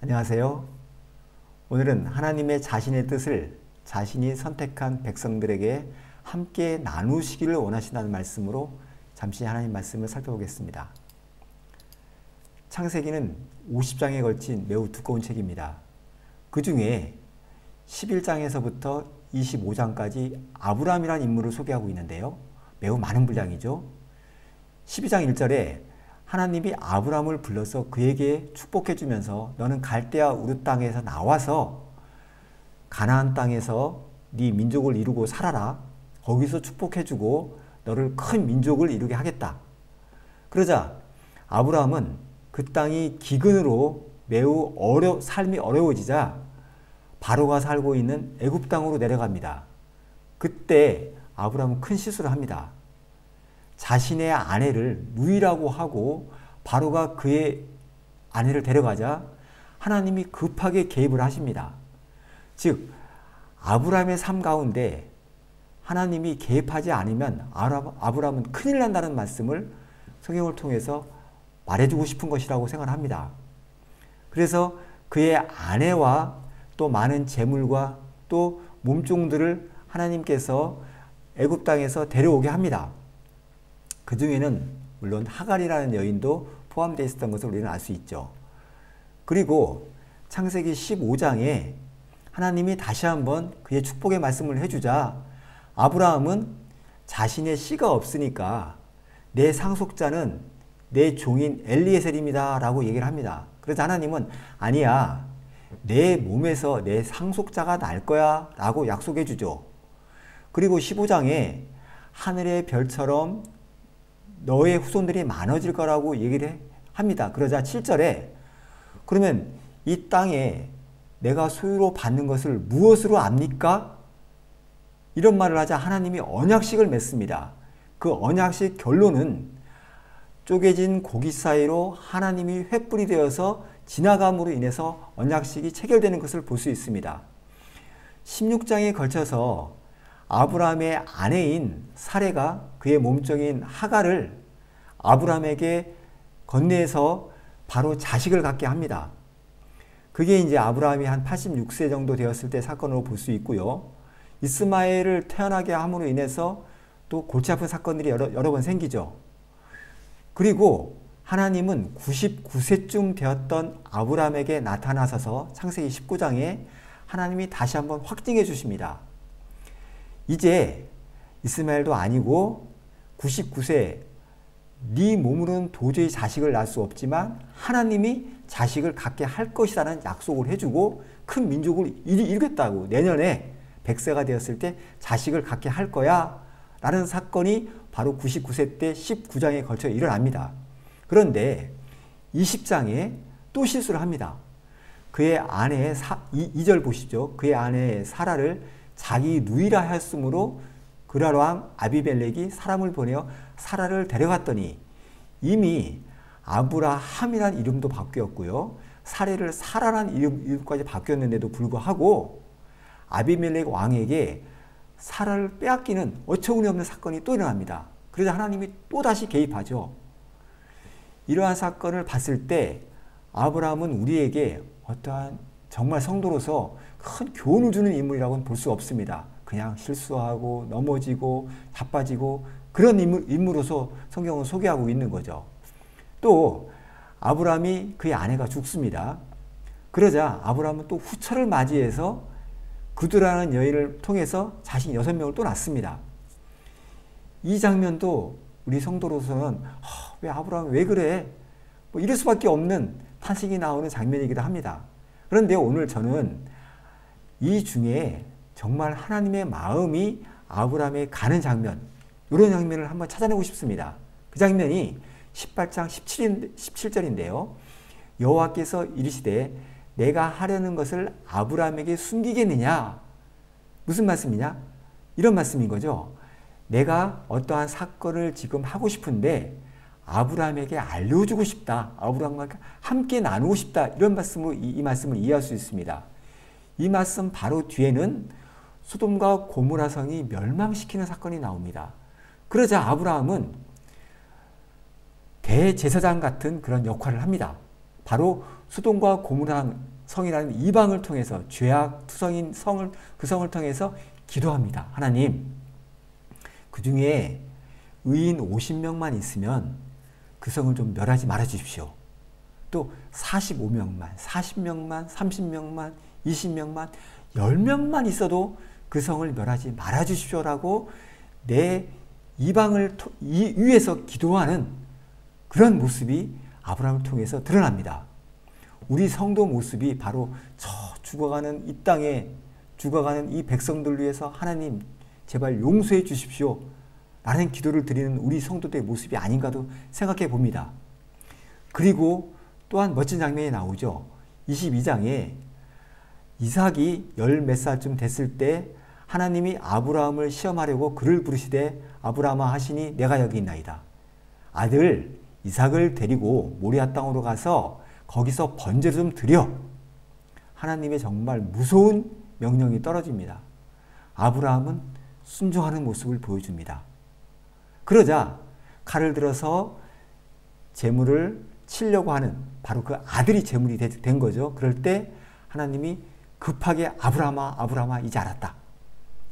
안녕하세요. 오늘은 하나님의 자신의 뜻을 자신이 선택한 백성들에게 함께 나누시기를 원하신다는 말씀으로 잠시 하나님 말씀을 살펴보겠습니다. 창세기는 50장에 걸친 매우 두꺼운 책입니다. 그 중에 11장에서부터 25장까지 아브라함이라는 인물을 소개하고 있는데요. 매우 많은 분량이죠. 12장 1절에 하나님이 아브라함을 불러서 그에게 축복해 주면서 너는 갈대아 우르 땅에서 나와서 가나안 땅에서 네 민족을 이루고 살아라. 거기서 축복해 주고 너를 큰 민족을 이루게 하겠다. 그러자 아브라함은 그 땅이 기근으로 매우 삶이 어려워지자 바로가 살고 있는 애굽 땅으로 내려갑니다. 그때 아브라함은 큰 실수를 합니다. 자신의 아내를 누이라고 하고 바로가 그의 아내를 데려가자 하나님이 급하게 개입을 하십니다. 즉 아브라함의 삶 가운데 하나님이 개입하지 않으면 아브라함은 큰일 난다는 말씀을 성경을 통해서 말해주고 싶은 것이라고 생각합니다. 그래서 그의 아내와 또 많은 재물과 또 몸종들을 하나님께서 애굽 땅에서 데려오게 합니다. 그 중에는 물론 하갈이라는 여인도 포함되어 있었던 것을 우리는 알 수 있죠. 그리고 창세기 15장에 하나님이 다시 한번 그의 축복의 말씀을 해주자 아브라함은 자신의 씨가 없으니까 내 상속자는 내 종인 엘리에셀입니다 라고 얘기를 합니다. 그래서 하나님은 아니야, 내 몸에서 내 상속자가 날 거야 라고 약속해 주죠. 그리고 15장에 하늘의 별처럼 너의 후손들이 많아질 거라고 얘기를 합니다. 그러자 7절에 그러면 이 땅에 내가 소유로 받는 것을 무엇으로 압니까? 이런 말을 하자 하나님이 언약식을 맺습니다. 그 언약식 결론은 쪼개진 고기 사이로 하나님이 횃불이 되어서 지나감으로 인해서 언약식이 체결되는 것을 볼 수 있습니다. 16장에 걸쳐서 아브라함의 아내인 사레가 그의 몸종인 하갈을 아브라함에게 건네서 바로 자식을 갖게 합니다. 그게 이제 아브라함이 한 86세 정도 되었을 때 사건으로 볼 수 있고요. 이스마엘을 태어나게 함으로 인해서 또 골치 아픈 사건들이 여러 번 생기죠. 그리고 하나님은 99세쯤 되었던 아브라함에게 나타나셔서 창세기 19장에 하나님이 다시 한번 확증해 주십니다. 이제 이스마엘도 아니고 99세 네 몸으로는 도저히 자식을 낳을 수 없지만 하나님이 자식을 갖게 할 것이라는 약속을 해주고 큰 민족을 이루겠다고 내년에 100세가 되었을 때 자식을 갖게 할 거야 라는 사건이 바로 99세 때 19장에 걸쳐 일어납니다. 그런데 20장에 또 실수를 합니다. 그의 아내 2절 보시죠. 그의 아내 사라를 자기 누이라 하였으므로 그랄 왕 아비멜렉이 사람을 보내어 사라를 데려갔더니 이미 아브라함이란 이름도 바뀌었고요. 사레를 사라란 이름까지 바뀌었는데도 불구하고 아비멜렉 왕에게 사라를 빼앗기는 어처구니 없는 사건이 또 일어납니다. 그러자 하나님이 또다시 개입하죠. 이러한 사건을 봤을 때 아브라함은 우리에게 어떠한 정말 성도로서 큰 교훈을 주는 인물이라고는 볼 수 없습니다. 그냥 실수하고 넘어지고 자빠지고 그런 인물로서 성경은 소개하고 있는 거죠. 또 아브라함이 그의 아내가 죽습니다. 그러자 아브라함은 또 후처를 맞이해서 그두라는 여인을 통해서 자신 6명을 또 낳습니다. 이 장면도 우리 성도로서는 왜 아브라함 왜 그래? 뭐 이럴 수밖에 없는 탄식이 나오는 장면이기도 합니다. 그런데 오늘 저는 이 중에 정말 하나님의 마음이 아브라함에 가는 장면, 이런 장면을 한번 찾아내고 싶습니다. 그 장면이 18장 17절인데요. 여호와께서 이르시되 내가 하려는 것을 아브라함에게 숨기겠느냐? 무슨 말씀이냐? 이런 말씀인 거죠. 내가 어떠한 사건을 지금 하고 싶은데 아브라함에게 알려주고 싶다. 아브라함과 함께 나누고 싶다. 이런 말씀으로 이 말씀을 이해할 수 있습니다. 이 말씀 바로 뒤에는 소돔과 고모라 성이 멸망시키는 사건이 나옵니다. 그러자 아브라함은 대제사장 같은 그런 역할을 합니다. 바로 소돔과 고모라 성이라는 이방을 통해서 죄악 투성인 그 성을 통해서 기도합니다. 하나님, 그 중에 의인 50명만 있으면 그 성을 좀 멸하지 말아 주십시오. 또 45명만, 40명만, 30명만, 20명만, 10명만 있어도 그 성을 멸하지 말아 주십시오라고 내 이방을 위해서 기도하는 그런 모습이 아브라함을 통해서 드러납니다. 우리 성도 모습이 바로 저 죽어가는 이 땅에 죽어가는 이 백성들 위해서 하나님 제발 용서해 주십시오 라는 기도를 드리는 우리 성도들의 모습이 아닌가도 생각해 봅니다. 그리고 또한 멋진 장면이 나오죠. 22장에 이삭이 열 몇 살쯤 됐을 때 하나님이 아브라함을 시험하려고 그를 부르시되 아브라함아 하시니 내가 여기 있나이다. 아들 이삭을 데리고 모리아 땅으로 가서 거기서 번제를 좀 드려. 하나님의 정말 무서운 명령이 떨어집니다. 아브라함은 순종하는 모습을 보여줍니다. 그러자 칼을 들어서 제물을 치려고 하는 바로 그 아들이 제물이 된 거죠. 그럴 때 하나님이 급하게 아브라함아 아브라함아 이제 알았다.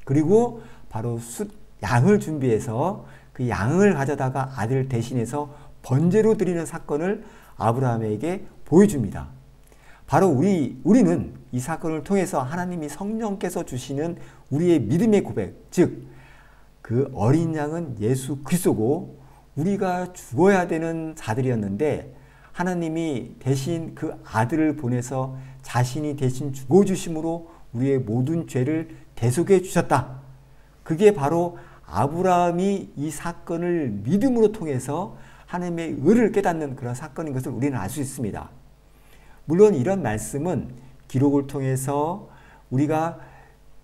그리고 바로 양을 준비해서 그 양을 가져다가 아들 대신해서 번제로 드리는 사건을 아브라함에게 보여줍니다. 바로 우리는 이 사건을 통해서 하나님이 성령께서 주시는 우리의 믿음의 고백, 즉 그 어린 양은 예수 그리스도고 우리가 죽어야 되는 자들이었는데 하나님이 대신 그 아들을 보내서 자신이 대신 죽어주심으로 우리의 모든 죄를 대속해 주셨다. 그게 바로 아브라함이 이 사건을 믿음으로 통해서 하나님의 의를 깨닫는 그런 사건인 것을 우리는 알 수 있습니다. 물론 이런 말씀은 기록을 통해서 우리가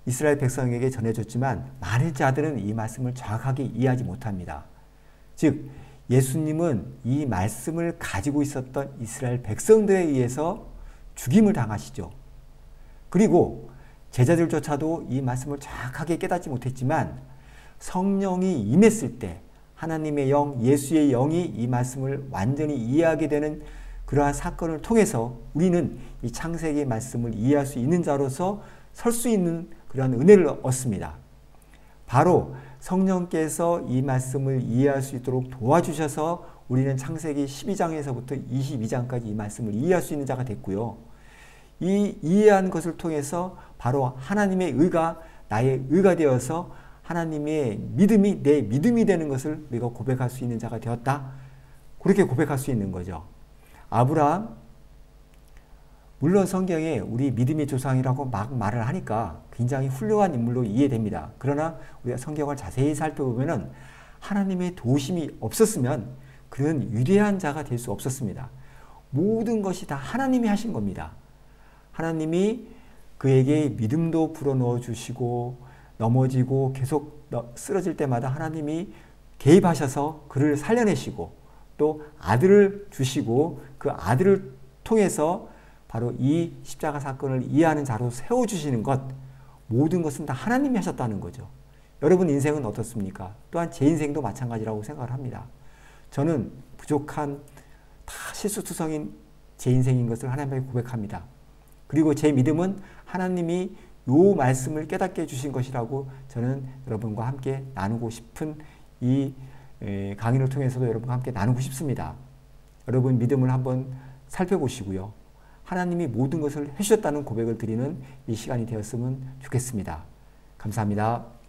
이스라엘 백성에게 전해졌지만 많은 자들은 이 말씀을 정확하게 이해하지 못합니다. 즉 예수님은 이 말씀을 가지고 있었던 이스라엘 백성들에 의해서 죽임을 당하시죠. 그리고 제자들조차도 이 말씀을 정확하게 깨닫지 못했지만 성령이 임했을 때 하나님의 영, 예수의 영이 이 말씀을 완전히 이해하게 되는 그러한 사건을 통해서 우리는 이 창세기의 말씀을 이해할 수 있는 자로서 설 수 있는 그러한 은혜를 얻습니다. 바로 성령께서 이 말씀을 이해할 수 있도록 도와주셔서 우리는 창세기 12장에서부터 22장까지 이 말씀을 이해할 수 있는 자가 됐고요. 이 이해한 것을 통해서 바로 하나님의 의가 나의 의가 되어서 하나님의 믿음이 내 믿음이 되는 것을 우리가 고백할 수 있는 자가 되었다. 그렇게 고백할 수 있는 거죠. 아브라함, 물론 성경에 우리 믿음의 조상이라고 막 말을 하니까 굉장히 훌륭한 인물로 이해됩니다. 그러나 우리가 성경을 자세히 살펴보면 하나님의 도우심이 없었으면 그는 위대한 자가 될 수 없었습니다. 모든 것이 다 하나님이 하신 겁니다. 하나님이 그에게 믿음도 불어넣어 주시고 넘어지고 계속 쓰러질 때마다 하나님이 개입하셔서 그를 살려내시고 또 아들을 주시고 그 아들을 통해서 바로 이 십자가 사건을 이해하는 자로 세워주시는 것, 모든 것은 다 하나님이 하셨다는 거죠. 여러분 인생은 어떻습니까? 또한 제 인생도 마찬가지라고 생각을 합니다. 저는 부족한 다 실수투성인 제 인생인 것을 하나님께 고백합니다. 그리고 제 믿음은 하나님이 이 말씀을 깨닫게 해주신 것이라고 저는 여러분과 함께 나누고 싶은 이 강의를 통해서도 여러분과 함께 나누고 싶습니다. 여러분 믿음을 한번 살펴보시고요. 하나님이 모든 것을 해주셨다는 고백을 드리는 이 시간이 되었으면 좋겠습니다. 감사합니다.